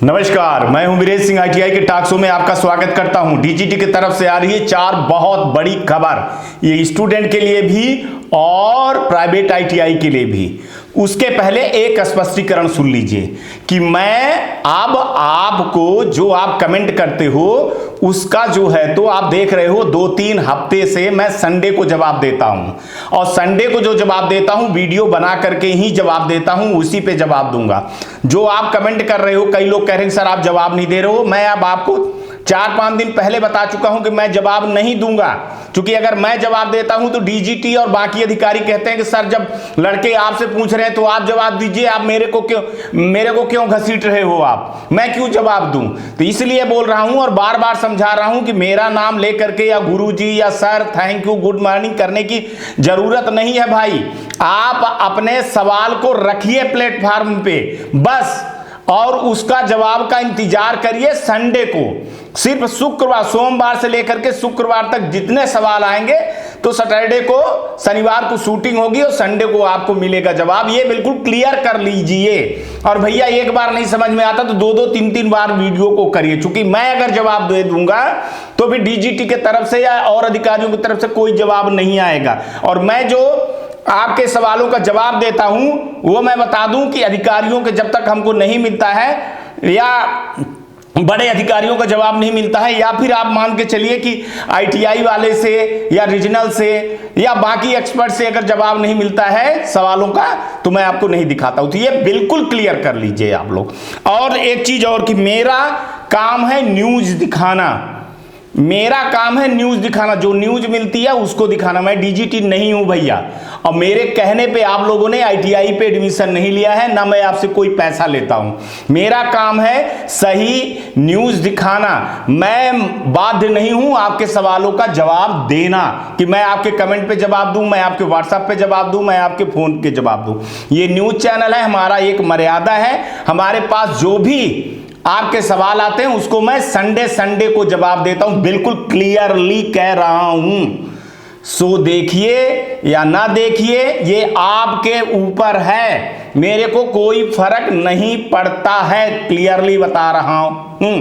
नमस्कार, मैं हूं वीरेश सिंह। आईटीआई के टॉक शो में आपका स्वागत करता हूं। डीजीटी की तरफ से आ रही है 4 बहुत बड़ी खबर, ये स्टूडेंट के लिए भी और प्राइवेट आईटीआई के लिए भी। उसके पहले एक स्पष्टीकरण सुन लीजिए कि मैं अब आपको जो आप कमेंट करते हो उसका जो है तो आप देख रहे हो 2-3 हफ्ते से मैं संडे को जवाब देता हूं और संडे को जो जवाब देता हूं वीडियो बना करके ही जवाब देता हूं, उसी पे जवाब दूंगा। जो आप कमेंट कर रहे हो, कई लोग कह रहे हैं सर आप जवाब नहीं दे रहे हो, मैं अब आपको 4-5 दिन पहले बता चुका हूं कि मैं जवाब नहीं दूंगा, क्योंकि अगर मैं जवाब देता हूं तो डीजीटी और बाकी अधिकारी कहते हैं कि सर जब लड़के आपसे पूछ रहे हैं तो आप जवाब दीजिए, आप मेरे को क्यों घसीट रहे हो, आप मैं क्यों जवाब दूं। तो इसलिए बोल रहा हूं और बार बार समझा रहा हूं कि मेरा नाम लेकर के या गुरुजी या sir thank you good morning करने की जरूरत नहीं है भाई। आप अपने सवाल को रखिए प्लेटफॉर्म पे बस, और उसका जवाब का इंतजार करिए संडे को। सिर्फ शुक्रवार, सोमवार से लेकर के शुक्रवार तक जितने सवाल आएंगे तो सैटरडे को, शनिवार को शूटिंग होगी और संडे को आपको मिलेगा जवाब। ये बिल्कुल क्लियर कर लीजिए। और भैया एक बार नहीं समझ में आता तो 2-2, 3-3 बार वीडियो को करिए, क्योंकि मैं अगर जवाब दे दूंगा तो फिर डीजीटी की तरफ से या और अधिकारियों की तरफ से कोई जवाब नहीं आएगा। और मैं जो आपके सवालों का जवाब देता हूं वो मैं बता दूं कि अधिकारियों के जब तक हमको नहीं मिलता है या बड़े अधिकारियों का जवाब नहीं मिलता है, या फिर आप मान के चलिए कि आईटीआई वाले से या रीजनल से या बाकी एक्सपर्ट से अगर जवाब नहीं मिलता है सवालों का, तो मैं आपको नहीं दिखाता हूं। तो ये बिल्कुल क्लियर कर लीजिए आप लोग। और एक चीज और कि मेरा काम है न्यूज दिखाना, मेरा काम है न्यूज दिखाना, जो न्यूज मिलती है उसको दिखाना। मैं डीजीटी नहीं हूं भैया, और मेरे कहने पे आप लोगों ने आईटीआई पे एडमिशन नहीं लिया है, ना मैं आपसे कोई पैसा लेता हूं। मेरा काम है सही न्यूज दिखाना। मैं बाध्य नहीं हूं आपके सवालों का जवाब देना कि मैं आपके कमेंट पे जवाब दूं, मैं आपके व्हाट्सएप पे जवाब दूं, मैं आपके फोन पे जवाब दूं। ये न्यूज चैनल है, हमारा एक मर्यादा है। हमारे पास जो भी आपके सवाल आते हैं उसको मैं संडे को जवाब देता हूं, बिल्कुल क्लियरली कह रहा हूं। सो देखिए या ना देखिए ये आपके ऊपर है, मेरे को कोई फर्क नहीं पड़ता है, क्लियरली बता रहा हूं,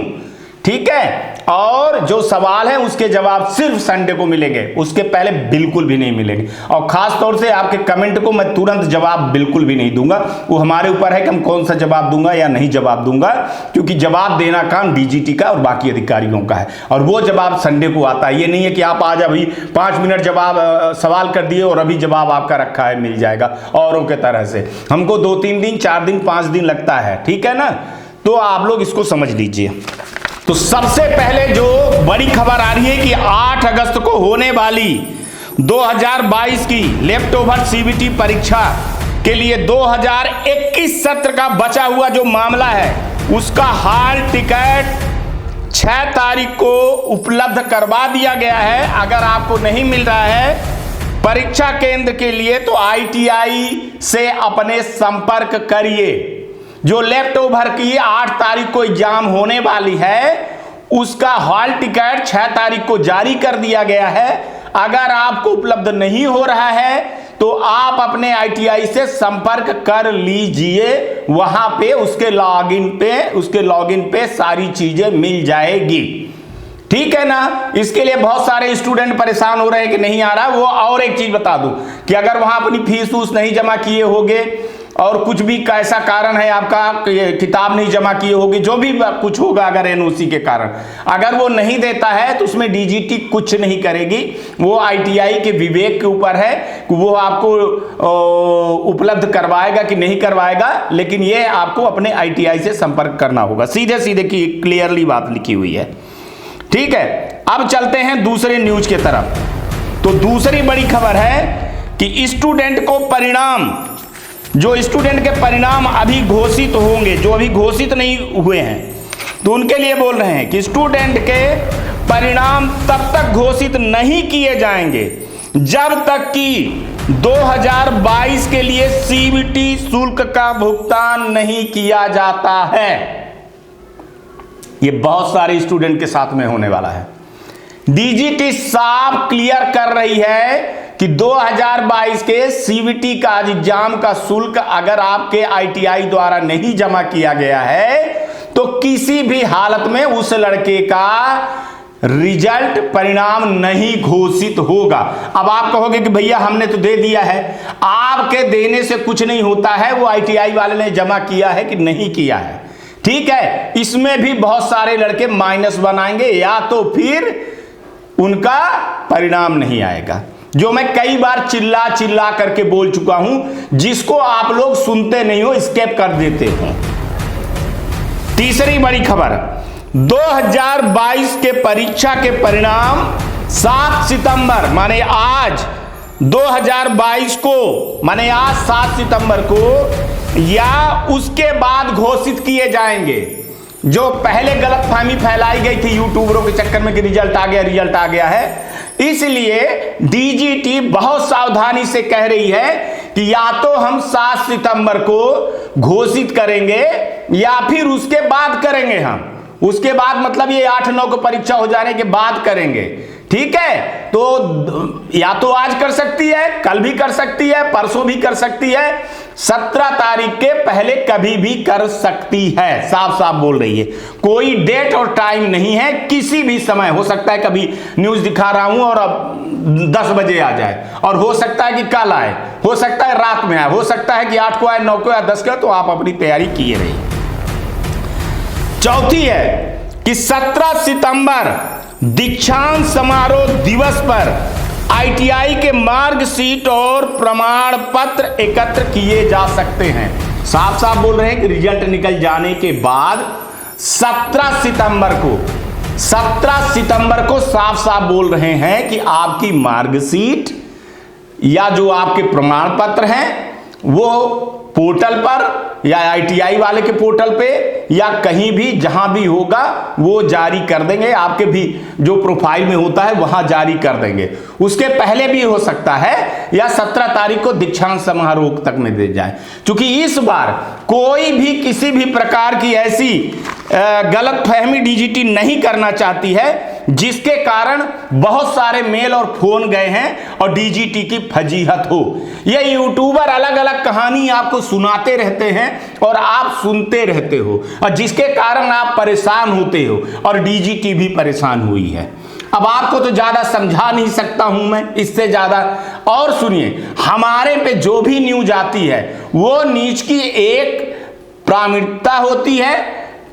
ठीक है। और जो सवाल है उसके जवाब सिर्फ संडे को मिलेंगे, उसके पहले बिल्कुल भी नहीं मिलेंगे। और खास तौर से आपके कमेंट को मैं तुरंत जवाब बिल्कुल भी नहीं दूंगा। वो हमारे ऊपर है कि हम कौन सा जवाब दूंगा या नहीं जवाब दूंगा, क्योंकि जवाब देना काम डीजीटी का और बाकी अधिकारियों का है, और वो जवाब संडे को आता है। ये नहीं है कि आप आज अभी 5 मिनट जवाब सवाल कर दिए और अभी जवाब आपका रखा है मिल जाएगा औरों के तरह से। हमको 2-3 दिन, 4 दिन, 5 दिन लगता है, ठीक है ना। तो आप लोग इसको समझ लीजिए। तो सबसे पहले जो बड़ी खबर आ रही है कि 8 अगस्त को होने वाली 2022 की लेफ्ट ओवर सीबीटी परीक्षा के लिए 2021 सत्र का बचा हुआ जो मामला है उसका हाल टिकट 6 तारीख को उपलब्ध करवा दिया गया है। अगर आपको नहीं मिल रहा है परीक्षा केंद्र के लिए तो आईटीआई से अपने संपर्क करिए। जो लेफ्ट ओवर की 8 तारीख को एग्जाम होने वाली है उसका हॉल टिकट 6 तारीख को जारी कर दिया गया है। अगर आपको उपलब्ध नहीं हो रहा है तो आप अपने आईटीआई से संपर्क कर लीजिए, वहां पे उसके लॉगिन पे सारी चीजें मिल जाएगी, ठीक है ना। इसके लिए बहुत सारे स्टूडेंट परेशान हो रहे हैं कि नहीं आ रहा। वो और एक चीज बता दूं कि अगर वहां अपनी फीस नहीं जमा किए होगे और कुछ भी कैसा कारण है आपका, किताब नहीं जमा किए होगी, जो भी कुछ होगा, अगर एनओसी के कारण अगर वो नहीं देता है तो उसमें डीजीटी कुछ नहीं करेगी। वो आईटीआई के विवेक के ऊपर है कि वो आपको उपलब्ध करवाएगा कि नहीं करवाएगा, लेकिन ये आपको अपने आईटीआई से संपर्क करना होगा। सीधे सीधे की क्लियरली बात लिखी हुई है, ठीक है। अब चलते हैं दूसरे न्यूज के तरफ। तो दूसरी बड़ी खबर है कि स्टूडेंट को परिणाम, जो स्टूडेंट के परिणाम अभी घोषित होंगे, जो अभी घोषित नहीं हुए हैं, तो उनके लिए बोल रहे हैं कि स्टूडेंट के परिणाम तब तक घोषित नहीं किए जाएंगे जब तक कि 2022 के लिए सीबीटी शुल्क का भुगतान नहीं किया जाता है। ये बहुत सारे स्टूडेंट के साथ में होने वाला है। डीजीटी साफ क्लियर कर रही है कि 2022 के सीबीटी का एग्जाम का शुल्क अगर आपके आईटीआई द्वारा नहीं जमा किया गया है तो किसी भी हालत में उस लड़के का रिजल्ट परिणाम नहीं घोषित होगा। अब आप कहोगे कि भैया हमने तो दे दिया है। आपके देने से कुछ नहीं होता है, वो आईटीआई वाले ने जमा किया है कि नहीं किया है, ठीक है। इसमें भी बहुत सारे लड़के माइनस बनाएंगे या तो फिर उनका परिणाम नहीं आएगा, जो मैं कई बार चिल्ला चिल्ला करके बोल चुका हूं, जिसको आप लोग सुनते नहीं हो, स्किप कर देते हो। तीसरी बड़ी खबर, 2022 के परीक्षा के परिणाम 7 सितंबर माने आज 2022 को, माने आज 7 सितंबर को या उसके बाद घोषित किए जाएंगे। जो पहले गलतफहमी फैलाई गई थी यूट्यूबरों के चक्कर में कि रिजल्ट आ गया है, इसलिए डीजीटी बहुत सावधानी से कह रही है कि या तो हम 7 सितंबर को घोषित करेंगे या फिर उसके बाद करेंगे। हम उसके बाद मतलब ये 8-9 को परीक्षा हो जाने के बाद करेंगे, ठीक है। तो या तो आज कर सकती है, कल भी कर सकती है, परसों भी कर सकती है, 17 तारीख के पहले कभी भी कर सकती है। साफ साफ बोल रही है, कोई डेट और टाइम नहीं है, किसी भी समय हो सकता है। कभी न्यूज दिखा रहा हूं और अब 10 बजे आ जाए, और हो सकता है कि कल आए, हो सकता है रात में आए, हो सकता है कि 8 को आए, 9 को या 10 को। तो आप अपनी तैयारी किए रहिए। चौथी है कि 17 सितंबर दीक्षांत समारोह दिवस पर आईटीआई के मार्कशीट और प्रमाण पत्र एकत्र किए जा सकते हैं। साफ साफ बोल रहे हैं कि रिजल्ट निकल जाने के बाद 17 सितंबर को साफ साफ बोल रहे हैं कि आपकी मार्कशीट या जो आपके प्रमाण पत्र हैं वो पोर्टल पर या आईटीआई वाले के पोर्टल पे या कहीं भी जहां भी होगा वो जारी कर देंगे। आपके भी जो प्रोफाइल में होता है वहां जारी कर देंगे। उसके पहले भी हो सकता है या 17 तारीख को दीक्षांत समारोह तक में दे जाए। क्योंकि इस बार कोई भी किसी भी प्रकार की ऐसी गलतफहमी डीजीटी नहीं करना चाहती है जिसके कारण बहुत सारे मेल और फोन गए हैं और डीजीटी की फजीहत हो। ये यूट्यूबर अलग अलग कहानी आपको सुनाते रहते हैं और आप सुनते रहते हो, और जिसके कारण आप परेशान होते हो और डीजीटी भी परेशान हुई है। अब आपको तो ज्यादा समझा नहीं सकता हूं मैं इससे ज्यादा। और सुनिए, हमारे पे जो भी न्यूज आती है वो न्यूज की एक प्रामाणिकता होती है,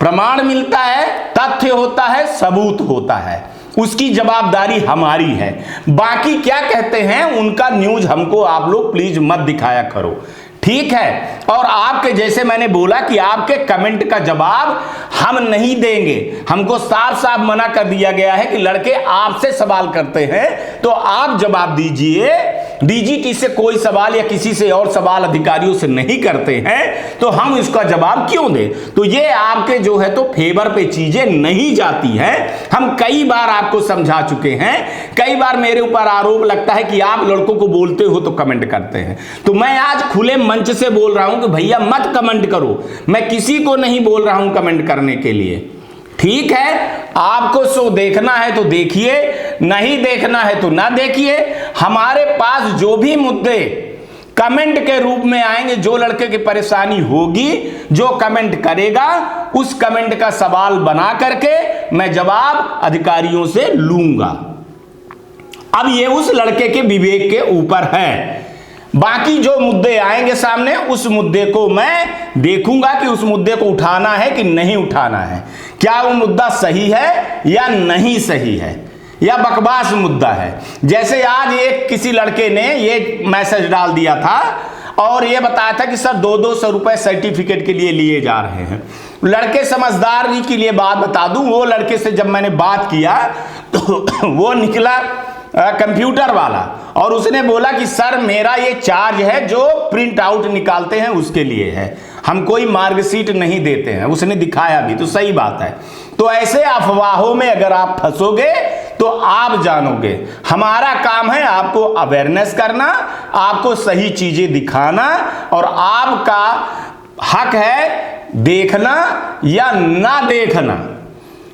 प्रमाण मिलता है, तथ्य होता है, सबूत होता है, उसकी जवाबदारी हमारी है। बाकी क्या कहते हैं उनका न्यूज हमको आप लोग प्लीज मत दिखाया करो, ठीक है। और आपके जैसे मैंने बोला कि आपके कमेंट का जवाब हम नहीं देंगे। हमको साफ साफ मना कर दिया गया है कि लड़के आपसे सवाल करते हैं तो आप जवाब दीजिए। डीजीटी से कोई सवाल या किसी से और सवाल अधिकारियों से नहीं करते हैं तो हम इसका जवाब क्यों दें। तो ये आपके जो है तो फेवर पे चीजें नहीं जाती हैं। हम कई बार आपको समझा चुके हैं। कई बार मेरे ऊपर आरोप लगता है कि आप लड़कों को बोलते हो तो कमेंट करते हैं। तो मैं आज खुले मंच से बोल रहा हूं कि भैया मत कमेंट करो। मैं किसी को नहीं बोल रहा हूं कमेंट करने के लिए, ठीक है। आपको शो देखना है तो देखिए, नहीं देखना है तो ना देखिए। हमारे पास जो भी मुद्दे कमेंट के रूप में आएंगे, जो लड़के की परेशानी होगी, जो कमेंट करेगा उस कमेंट का सवाल बना करके मैं जवाब अधिकारियों से लूंगा। अब ये उस लड़के के विवेक के ऊपर है। बाकी जो मुद्दे आएंगे सामने, उस मुद्दे को मैं देखूंगा कि उस मुद्दे को उठाना है कि नहीं उठाना है, क्या वो मुद्दा सही है या नहीं सही है, या बकवास मुद्दा है। जैसे आज एक किसी लड़के ने ये मैसेज डाल दिया था और ये बताया था कि सर 200 रुपए सर्टिफिकेट के लिए लिए जा रहे हैं। लड़के समझदारी के लिए बात बता दूं, वो लड़के से जब मैंने बात किया तो वो निकला कंप्यूटर वाला और उसने बोला कि सर मेरा ये चार्ज है जो प्रिंट आउट निकालते हैं उसके लिए है, हम कोई मार्कशीट नहीं देते हैं। उसने दिखाया भी, तो सही बात है। तो ऐसे अफवाहों में अगर आप फंसोगे तो आप जानोगे। हमारा काम है आपको अवेयरनेस करना, आपको सही चीजें दिखाना, और आपका हक है देखना या ना देखना।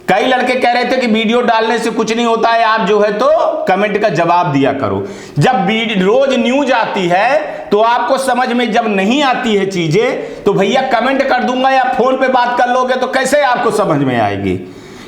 कई लड़के कह रहे थे कि वीडियो डालने से कुछ नहीं होता है, आप जो है तो कमेंट का जवाब दिया करो। जब रोज न्यूज आती है तो तो आपको समझ में जब नहीं आती है चीजें तो भैया कमेंट कर दूंगा या फोन पे बात कर लोगे तो कैसे आपको समझ में आएगी?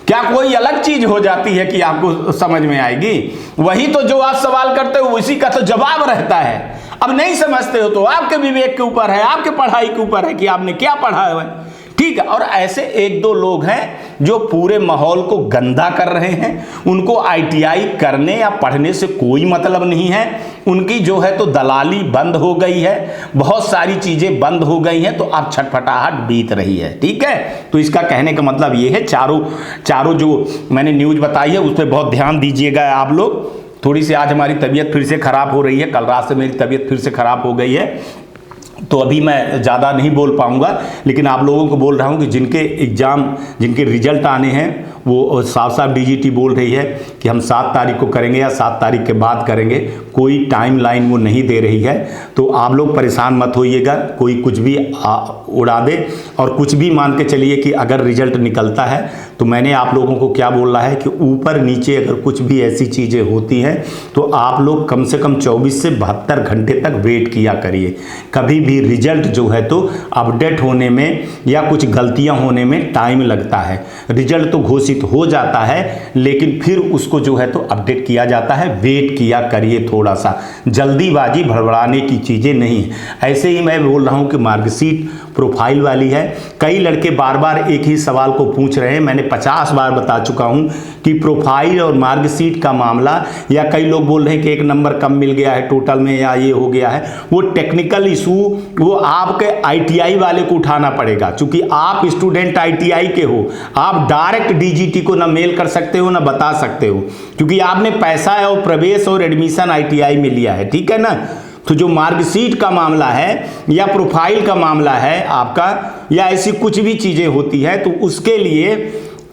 क्या कोई अलग चीज हो जाती है कि आपको समझ में आएगी? वही तो जो आप सवाल करते हो उसी का तो जवाब रहता है। अब नहीं समझते हो तो आपके विवेक के ऊपर है, आपके पढ़ाई के ऊपर है कि आपने क्या पढ़ा है। ठीक है। और ऐसे एक दो लोग हैं जो पूरे माहौल को गंदा कर रहे हैं, उनको आईटीआई करने या पढ़ने से कोई मतलब नहीं है, उनकी जो है तो दलाली बंद हो गई है, बहुत सारी चीजें बंद हो गई हैं, तो अब छटपटाहट बीत रही है। ठीक है। तो इसका कहने का मतलब ये है, चारों जो मैंने न्यूज बताई है उस पर बहुत ध्यान दीजिएगा आप लोग। थोड़ी सी आज हमारी तबीयत फिर से खराब हो रही है, कल रात से मेरी तबीयत फिर से खराब हो गई है, तो अभी मैं ज़्यादा नहीं बोल पाऊंगा, लेकिन आप लोगों को बोल रहा हूं कि जिनके एग्ज़ाम, जिनके रिजल्ट आने हैं, वो साफ साफ डीजीटी बोल रही है कि हम 7 तारीख को करेंगे या 7 तारीख के बाद करेंगे, कोई टाइम लाइन वो नहीं दे रही है। तो आप लोग परेशान मत होइएगा, कोई कुछ भी उड़ा दे और कुछ भी मान के चलिए कि अगर रिजल्ट निकलता है तो मैंने आप लोगों को क्या बोला है कि ऊपर नीचे अगर कुछ भी ऐसी चीज़ें होती हैं तो आप लोग कम से कम 24 से 72 घंटे तक वेट किया करिए। कभी भी रिजल्ट जो है तो अपडेट होने में या कुछ गलतियां होने में टाइम लगता है। रिजल्ट तो घोषित हो जाता है लेकिन फिर उसको जो है तो अपडेट किया जाता है। वेट किया करिए, थोड़ा सा जल्दीबाजी भड़बड़ाने की चीज़ें नहीं है। ऐसे ही मैं बोल रहा हूं कि मार्कशीट प्रोफाइल वाली है, कई लड़के बार बार एक ही सवाल को पूछ रहे हैं। मैंने 50 बार बता चुका हूं कि प्रोफाइल और मार्कशीट का मामला, या कई लोग बोल रहे हैं कि 1 नंबर कम मिल गया है टोटल में या ये हो गया है, वो टेक्निकल इशू वो आपके आईटीआई वाले को उठाना पड़ेगा। क्योंकि आप स्टूडेंट आईटीआई के हो, आप डायरेक्ट डीजीटी को ना मेल कर सकते हो ना बता सकते हो, क्योंकि आपने पैसा और प्रवेश और एडमिशन आईटीआई में लिया है। ठीक है ना। तो जो मार्कशीट का मामला है या प्रोफाइल का मामला है आपका, या ऐसी कुछ भी चीजें होती है, तो उसके लिए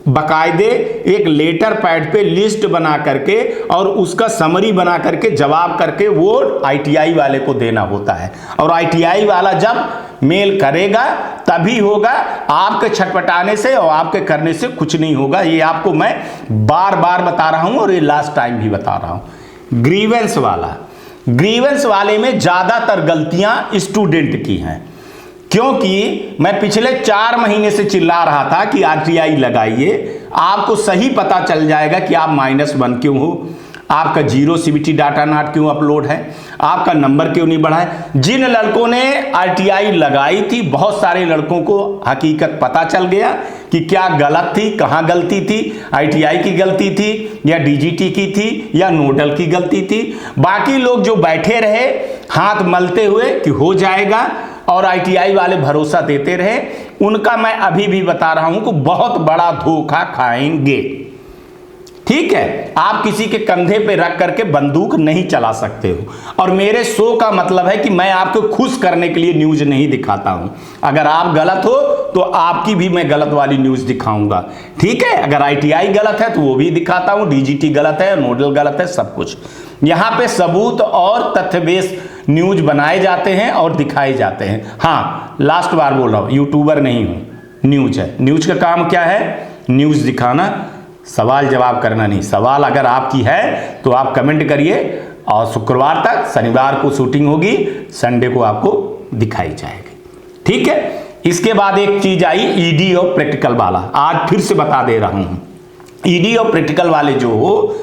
बकायदे एक लेटर पैड पे लिस्ट बना करके और उसका समरी बना करके जवाब करके वो आईटीआई वाले को देना होता है। और आईटीआई वाला जब मेल करेगा तभी होगा, आपके छटपटाने से और आपके करने से कुछ नहीं होगा। ये आपको मैं बार बार बता रहा हूं और ये लास्ट टाइम भी बता रहा हूं। ग्रीवेंस वाले में ज्यादातर गलतियां स्टूडेंट की हैं, क्योंकि मैं पिछले 4 महीने से चिल्ला रहा था कि आरटीआई लगाइए, आपको सही पता चल जाएगा कि आप -1 क्यों हो, आपका 0 सीबीटी डाटा नॉट क्यों अपलोड है, आपका नंबर क्यों नहीं बढ़ा है। जिन लड़कों ने आरटीआई लगाई थी, बहुत सारे लड़कों को हकीकत पता चल गया कि क्या गलत थी, कहां गलती थी, आईटीआई की गलती थी या डीजीटी की थी या नोडल की गलती थी। बाकी लोग जो बैठे रहे हाथ मलते हुए कि हो जाएगा और आईटीआई वाले भरोसा देते रहे, उनका मैं अभी भी बता रहा हूं कि बहुत बड़ा धोखा खाएंगे। ठीक है। आप किसी के कंधे पे रख करके बंदूक नहीं चला सकते हो। और मेरे शो का मतलब है कि मैं आपको खुश करने के लिए न्यूज नहीं दिखाता हूं। अगर आप गलत हो तो आपकी भी मैं गलत वाली न्यूज दिखाऊंगा। ठीक है। अगर आईटीआई गलत है तो वो भी दिखाता हूं, डीजीटी गलत है, नोडल गलत है, सब कुछ। यहां पे सबूत और तथ्य बेस न्यूज बनाए जाते हैं और दिखाए जाते हैं। हाँ, लास्ट बार बोल रहा हूं, यूट्यूबर नहीं हूं, न्यूज है। न्यूज का काम क्या है? न्यूज दिखाना, सवाल जवाब करना नहीं। सवाल अगर आपकी है तो आप कमेंट करिए और शुक्रवार तक, शनिवार को शूटिंग होगी, संडे को आपको दिखाई जाएगी। ठीक है। इसके बाद एक चीज आई ईडी और प्रैक्टिकल वाला, आज फिर से बता दे रहा हूं। ईडी और प्रैक्टिकल वाले जो हो,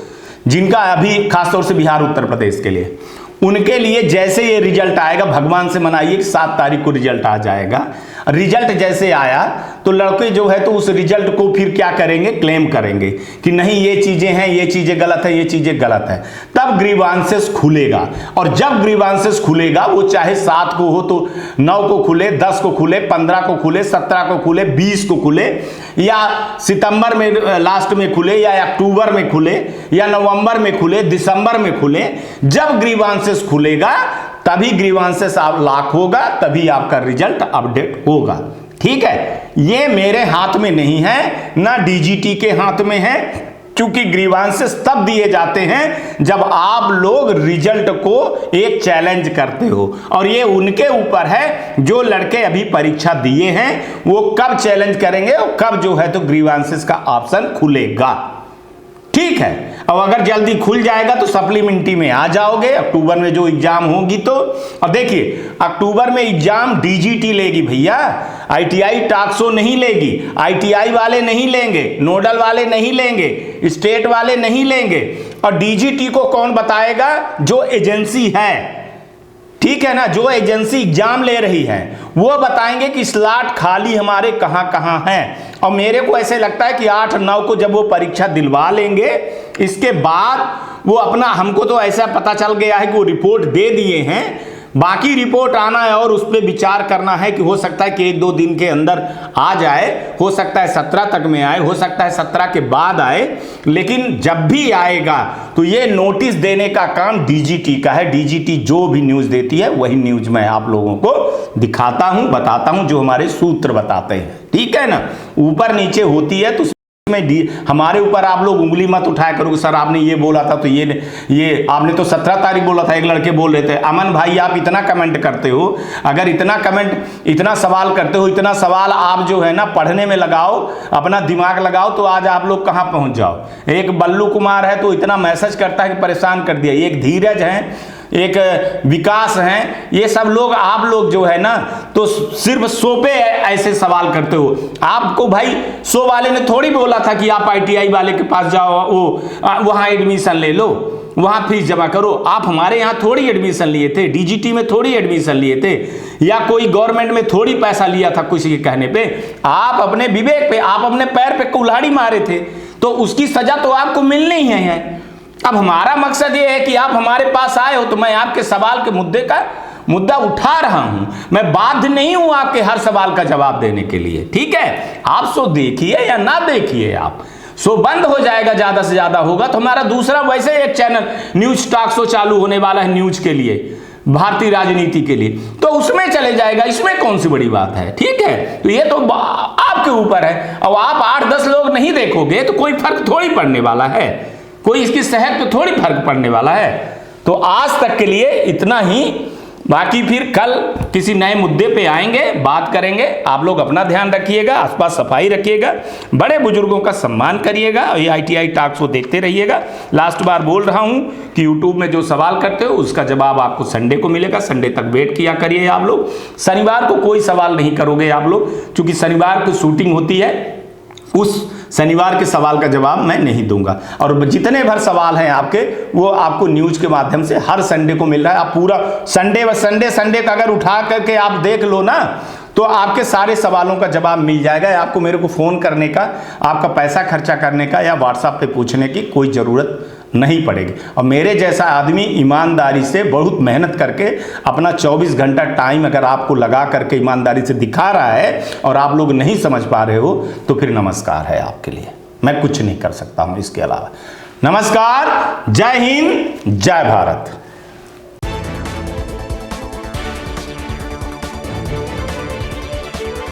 जिनका अभी खासतौर से बिहार उत्तर प्रदेश के लिए, उनके लिए जैसे ये रिजल्ट आएगा, भगवान से मनाइए कि 7 तारीख को रिजल्ट आ जाएगा। रिजल्ट जैसे आया तो लड़के जो है तो उस रिजल्ट को फिर क्या करेंगे? क्लेम करेंगे कि नहीं ये चीजें हैं, ये चीजें गलत है, ये चीजें गलत है। तब ग्रीवांसेस खुलेगा, और जब ग्रीवांसेस खुलेगा, वो चाहे 7 को हो तो 9 को खुले, 10 को खुले, 15 को खुले, 17 को खुले, 20 को खुले, या सितंबर में लास्ट में खुले, या अक्टूबर में खुले, या नवंबर में खुले, दिसंबर में खुले, जब ग्रीवांसेस खुलेगा तभी ग्रीवांसेस आप लॉक होगा, तभी आपका रिजल्ट अपडेट होगा। ठीक है। ये मेरे हाथ में नहीं है, ना डीजीटी के हाथ में है, क्योंकि ग्रीवांसेस तब दिए जाते हैं जब आप लोग रिजल्ट को एक चैलेंज करते हो, और ये उनके ऊपर है जो लड़के अभी परीक्षा दिए हैं, वो कब चैलेंज करेंगे और कब जो है तो ग्रीवांसेस का ऑप्शन खुलेगा। ठीक है। अब अगर जल्दी खुल जाएगा तो सप्लीमेंट्री में आ जाओगे, अक्टूबर में जो एग्जाम होगी तो। अब देखिए अक्टूबर में एग्जाम डीजीटी लेगी भैया, आईटीआई टाक्सो नहीं लेगी। आईटीआई वाले नहीं लेंगे, नोडल वाले नहीं लेंगे, स्टेट वाले नहीं लेंगे। और डीजीटी को कौन बताएगा? जो एजेंसी है, ठीक है ना, जो एजेंसी एग्जाम ले रही है वो बताएंगे कि स्लॉट खाली हमारे कहां कहां हैं। और मेरे को ऐसे लगता है कि 8-9 को जब वो परीक्षा दिलवा लेंगे, इसके बाद वो अपना, हमको तो ऐसा पता चल गया है कि वो रिपोर्ट दे दिए हैं, बाकी रिपोर्ट आना है और उस पर विचार करना है कि हो सकता है कि 1-2 दिन के अंदर आ जाए, हो सकता है 17 तक में आए, हो सकता है 17 के बाद आए। लेकिन जब भी आएगा तो ये नोटिस देने का काम डीजीटी का है। डीजीटी जो भी न्यूज़ देती है वही न्यूज़ मैं आप लोगों को दिखाता हूं, बताता हूं, जो हमारे सूत्र बताते हैं, ठीक है ना। ऊपर नीचे होती है तो में हमारे ऊपर आप लोग उंगली मत उठाया करोगे, सर आपने ये बोला था तो ये आपने तो 17 तारीख बोला था। एक लड़के बोल रहे थे, अमन भाई आप इतना कमेंट करते हो, अगर इतना कमेंट, इतना सवाल करते हो, इतना सवाल आप जो है ना पढ़ने में लगाओ, अपना दिमाग लगाओ, तो आज आप लोग कहां पहुंच जाओ। एक बल्लू कुमार है तो इतना मैसेज करता है कि परेशान कर दिया, एक धीरज है, एक विकास हैं, ये सब लोग, आप लोग जो है ना तो सिर्फ 100 पे ऐसे सवाल करते हो। आपको भाई 100 वाले ने थोड़ी बोला था कि आप आईटीआई वाले के पास जाओ, वो वहां एडमिशन ले लो, वहां फीस जमा करो। आप हमारे यहाँ थोड़ी एडमिशन लिए थे, डीजीटी में थोड़ी एडमिशन लिए थे, या कोई गवर्नमेंट में थोड़ी पैसा लिया था किसी के कहने पे। आप अपने विवेक पे, आप अपने पैर पे कुल्हाड़ी मारे थे, तो उसकी सजा तो आपको मिलनी ही है। अब हमारा मकसद ये है कि आप हमारे पास आए हो तो मैं आपके सवाल के मुद्दा उठा रहा हूं। मैं बाध्य नहीं हूं आपके हर सवाल का जवाब देने के लिए, ठीक है। आप सो देखिए या ना देखिए, आप सो बंद हो जाएगा, ज्यादा से ज्यादा होगा तो हमारा दूसरा वैसे एक चैनल न्यूज टाक्सो चालू होने वाला है न्यूज के लिए, भारतीय राजनीति के लिए, तो उसमें चले जाएगा। इसमें कौन सी बड़ी बात है, ठीक है। तो ये तो आपके ऊपर है। अब आप 8-10 लोग नहीं देखोगे तो कोई फर्क थोड़ी पड़ने वाला है, कोई इसकी सेहत पे थोड़ी फर्क पड़ने वाला है। तो आज तक के लिए इतना ही, बाकी फिर कल किसी नए मुद्दे पे आएंगे, बात करेंगे। आप लोग अपना ध्यान रखिएगा, आसपास सफाई रखिएगा, बड़े बुजुर्गों का सम्मान करिएगा, ये आईटीआई टाक्स को देखते रहिएगा। लास्ट बार बोल रहा हूं कि यूट्यूब में जो सवाल करते हो उसका जवाब आपको संडे को मिलेगा, संडे तक वेट किया करिए आप लोग। शनिवार को कोई सवाल नहीं करोगे आप लोग, क्योंकि शनिवार को शूटिंग होती है, उस शनिवार के सवाल का जवाब मैं नहीं दूंगा। और जितने भर सवाल हैं आपके, वो आपको न्यूज के माध्यम से हर संडे को मिल रहा है। आप पूरा संडे का अगर उठा करके आप देख लो ना, तो आपके सारे सवालों का जवाब मिल जाएगा। आपको मेरे को फोन करने का, आपका पैसा खर्चा करने का या व्हाट्सएप पे पूछने की कोई जरूरत नहीं पड़ेगी। और मेरे जैसा आदमी ईमानदारी से बहुत मेहनत करके अपना 24 घंटा टाइम अगर आपको लगा करके ईमानदारी से दिखा रहा है और आप लोग नहीं समझ पा रहे हो, तो फिर नमस्कार है आपके लिए। मैं कुछ नहीं कर सकता हूं इसके अलावा। नमस्कार, जय हिंद, जय भारत।